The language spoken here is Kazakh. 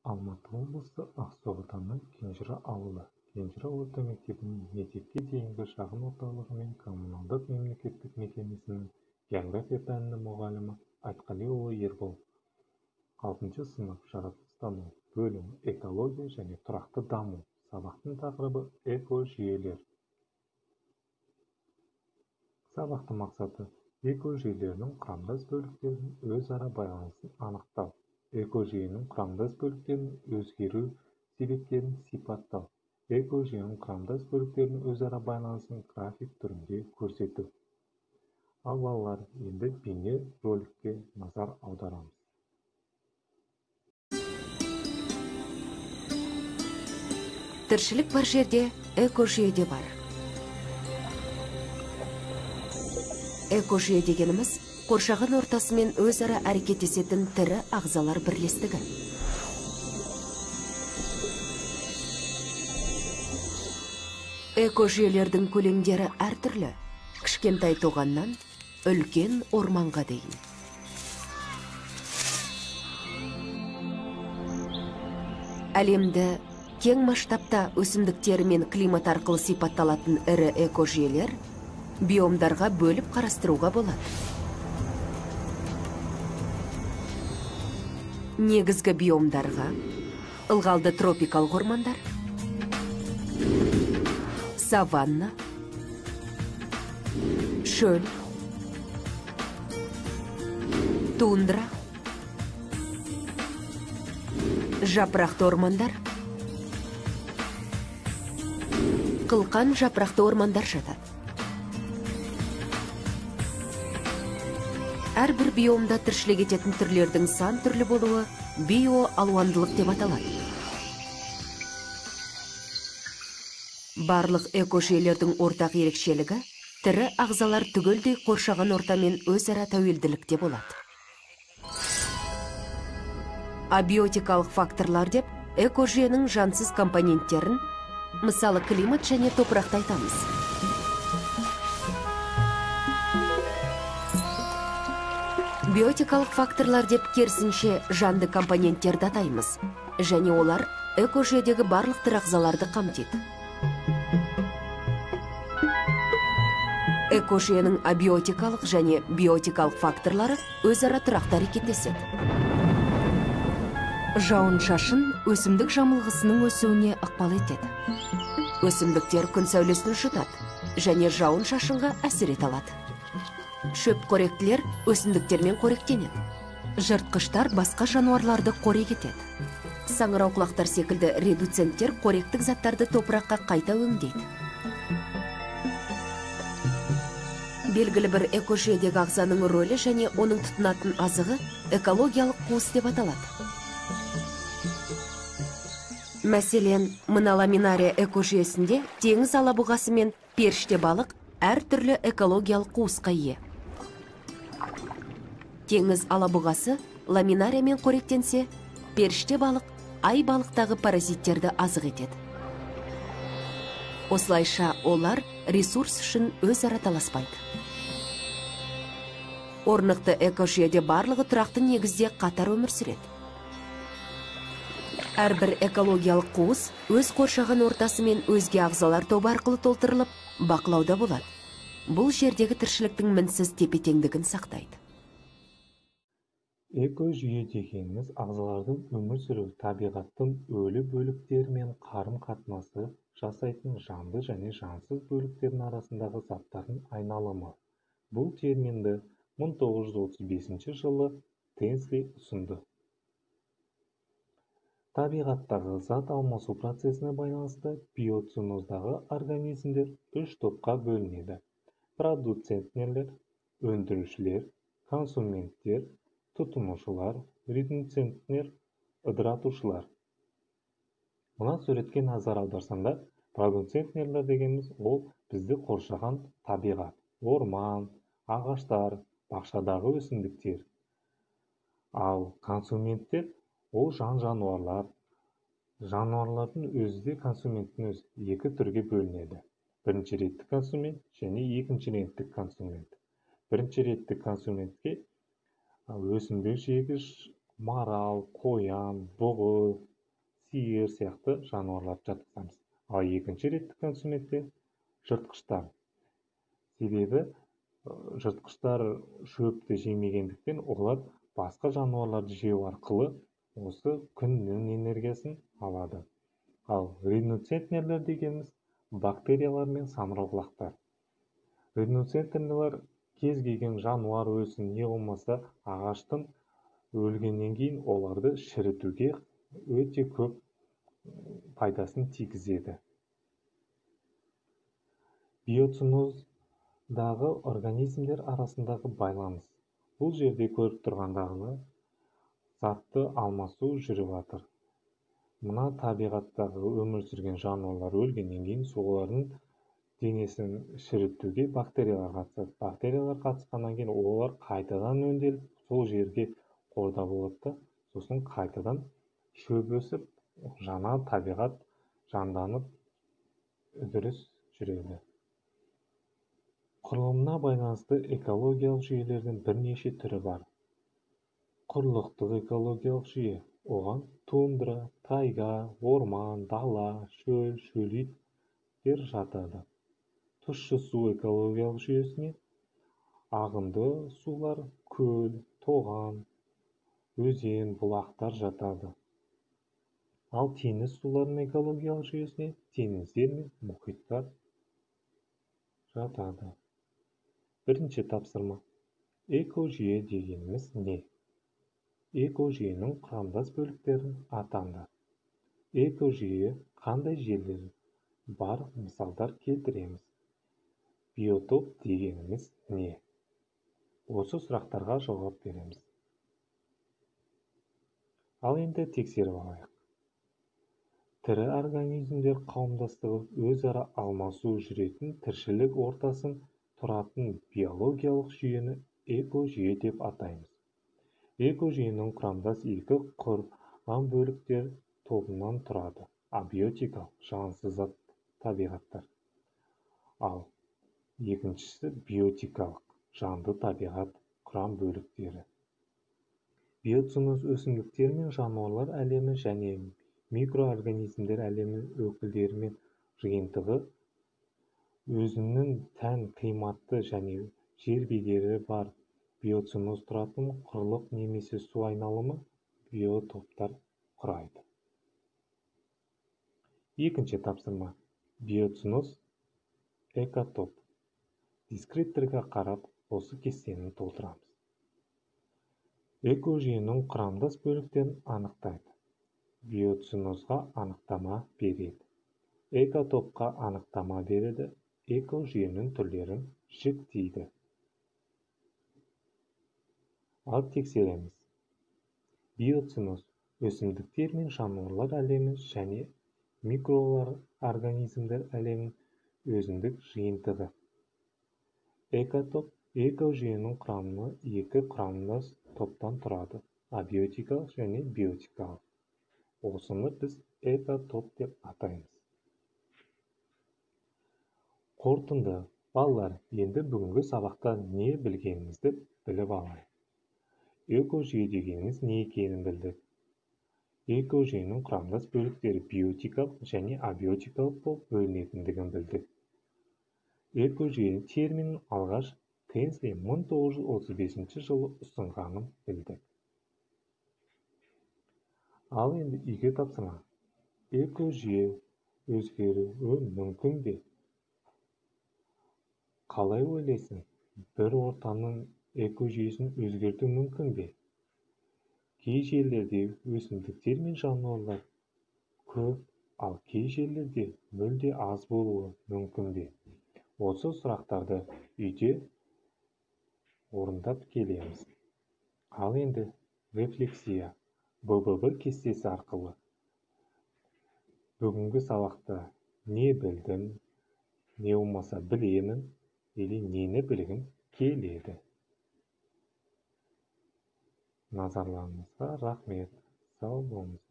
Алматы облысы Ақсу ауданы Кенжіра ауылы. Кенжіра орта мектебінің мектепке дейінгі шағын орталығы мен коммуналдық мемлекеттік мекемесінің география пәнінің мұғалімі Айтқалиұлы Ербол. 6 сынып жаратылыстану бөлімі экология және тұрақты даму. Сабақтың тақырыбы экожүйелер. Сабақтың мақсаты экожүйелердің құрамдас бөліктерінің өзара байланысын анықтау. Экожүйенің құрамдас бөліктерінің өзгеру себептерін сипаттау. Экожүйенің құрамдас бөліктерінің өзара байланысын график түрінде көрсету. Ал балалар, енді бейне роликке назар аударамыз. Тіршілік бар жерде экожүйе де бар. Экожүйе дегеніміз қоршаған ортасымен өзара әрекеттесетін тірі ағзалар бірлестігі. Экожүйелердің көлемдері әртүрлі, кішкентай тоғаннан үлкен орманға дейін. Әлемді кең масштабта өсімдіктер мен климат арқылы сипатталатын ірі экожүйелер биомдарға бөліп қарастыруға болады. Негізгі биомдарға ылғалды тропикалық ормандар, саванна, шөл, тундра, жапырақты ормандар, қылқан жапырақты ормандар жатады. Әрбір биомда тіршілік ететін түрлердің сан түрлі болуы биоалуандылық деп аталады. Барлық экожүйелердің ортақ ерекшелігі тірі ағзалар түгелдей қоршаған ортамен өзара тәуелділікте болады. Абиотикалық факторлар деп экожүйенің жансыз компоненттерін, мысалы климат және топырақты айтамыз. Биотикалық факторлар деп керісінше жанды компоненттерді атаймыз, және олар экожүйедегі барлық тірі ағзаларды қамтиды. Экожүйенің абиотикалық және биотикалық факторлары өзара тұрақты әрекеттеседі. Жауын-шашын өсімдік жамылғысының өсуіне ықпал етеді. Өсімдіктер күн сәулесін жұтады және жауын-шашынға әсер ете алады. Шөп қоректілер өсімдіктермен қоректенеді. Жыртқыштар басқа жануарларды қорек етеді. Саңырауқұлақтар секілді редуценттер қоректік заттарды топыраққа қайта өңдейді. Белгілі бір экожүйедегі ағзаның рөлі және оның тұтынатын азығы экологиялық қуыс деп аталады. Мәселен, мына ламинария экожүйесінде теңіз алабұғасы мен періште балық әртүрлі экологиялық қуысқа ие. Теңіз алабұғасы ламинариямен қоректенсе, періште балық ай балықтағы паразиттерді азық етеді. Осылайша олар ресурс үшін өзара таласпайды. Орнықты экожүйеде барлығы тұрақты негізде қатар өмір сүреді. Әрбір экологиялық қуыс өз қоршаған ортасы мен өзге ағзалар тобы арқылы толтырылып, бақылауда болады. Бұл жердегі тіршіліктің мінсіз тепе-теңдігін сақтайды. Экожүйе дегеніміз ағзалардың өмір сүру табиғаттың өлі бөліктерімен қарым-қатынасы жасайтын жанды және жансыз бөліктердің арасындағы заттардың айналымы. Бұл терминді 1935 жылы Тенсли ұсынды. Табиғаттағы зат алмасу процесіне байланысты биоценоздағы организмдер 3 топқа бөлінеді. Продуценттер, өндірушілер, консументтер, тұтынушылар, редуценттер, ыдыратушылар. Мына суретке назар аударсаңдар, продуценттер дегеніміз ол бізді қоршаған табиғат, орман, ағаштар, бақшадағы өсімдіктер. Ал консументтер ол жан-жануарлар. Жануарлардың өзі де консументтің өзі екі түрге бөлінеді. Бірінші реттік консумент және екінші реттік консумент. Бірінші реттік консументке өсімдік жегіш, марал, қоян, бұғы, сиыр сияқты жануарларды жатқызамыз. Ал екінші реттік консументте жыртқыштар. Себебі жыртқыштар шөпті жемегендіктен олар басқа жануарларды жеу арқылы осы күннің энергиясын алады. Ал риноцентнерлер дегеніміз бактериялар мен самырықлақтар. Риноцентнерлер кез келген жануар өлсін, не болмаса ағаштың өлгеннен кейін оларды шірітуге өте көп пайдасын тигізеді. Биоценоздағы организмдер арасындағы байланыс. Бұл жерде көріп тұрғандағы затты алмасу жүріп жатыр. Мына табиғаттағы өмір сүрген жануарлар өлгеннен кейін солардың денесін шірітуге бактериялар қатысады. Бактериялар қатысқаннан кейін олар қайтадан өңделіп, сол жерге қорда болады, сосын қайтадан шөп өсіп, жаңа табиғат жанданып үдеріс жүреді. Құрылымына байланысты экологиялық жүйелердің бірнеше түрі бар. Құрлықтық экологиялық жүйе, оған тундра, тайга, орман, дала, шөл, шөлейттер жатады. Тұщы су экологиялық жүйесіне ағынды сулар, көл, тоған, өзен, бұлақтар жатады. Ал теңіз суларының экологиялық жүйесіне теңіздер мен мұхиттар жатады. Бірінші тапсырма. Экожүйе дегеніміз не? Экожүйенің құрамдас бөліктерін атаңдар. Экожүйе қандай жерлер бар, мысалдар келтіреміз. Биотоп дегеніміз не? Осы сұрақтарға жауап береміз. Ал енді тексеріп алайық. Тірі организмдер қауымдастығы өзара алмасу жүретін тіршілік ортасын тұратын биологиялық жүйені экожүйе деп атаймыз. Экожүйенің құрамдас екі құрған бөліктер тобынан тұрады. Абиотикалық, жансыз табиғаттар. Ал екіншісі биотикалық, жанды табиғат құрам бөліктері. Биоценоз өсімдіктер мен жануарлар әлемі және микроорганизмдер әлемі өкілдерімен жиынтығы өзінің тән климатты және жер бедері бар биоценоз тұратын құрлық немесе су айналымы биотоптар құрайды. Екінші тапсырма. Биоценоз экотоп. Дискрипторға қарап, осы кестені толтырамыз. Экожүйенің құрамдас бөліктерін анықтайды. Биоценозға анықтама береді. Экотопқа анықтама береді. Экожүйенің түрлерін жіктейді. Ал тексереміз. Биоценоз өсімдіктер мен жануарлар әлемі және микроорганизмдер әлемінің өзіндік жиынтығы. Экотоп экожүйенің құрамы екі құрамдас топтан тұрады, абиотикалық және биотикалық. Осыны біз экотоп деп атаймыз. Қорытынды. Балалар, енді бүгінгі сабақта не білгенімізді біліп алайық. Экожүйе дегеніміз не екенін білдік. Экожүйенің құрамдас бөліктері биотикалық және абиотикалық болып бөлінетіндігін білдік. Экожүйе терминін алғаш Хенсли 1935 жылы ұсынғанын білдік. Ал енді үйге тапсырма. Экожүйе өзгеруі мүмкін бе? Қалай ойлайсың? Бір ортаның экожүйесін өзгерту мүмкін бе? Кей жерлерде өсімдіктер мен жануарлар көп, ал кей жерлерде мүлде аз болуы мүмкін бе? Осы сұрақтарды үйде орындап келеміз. Ал енді рефлексия. ББ кестесі арқылы бүгінгі сабақта не білдім, не болмаса білемін, или нені білгім келеді. Назарларыңызға рахмет. Сау болыңыз.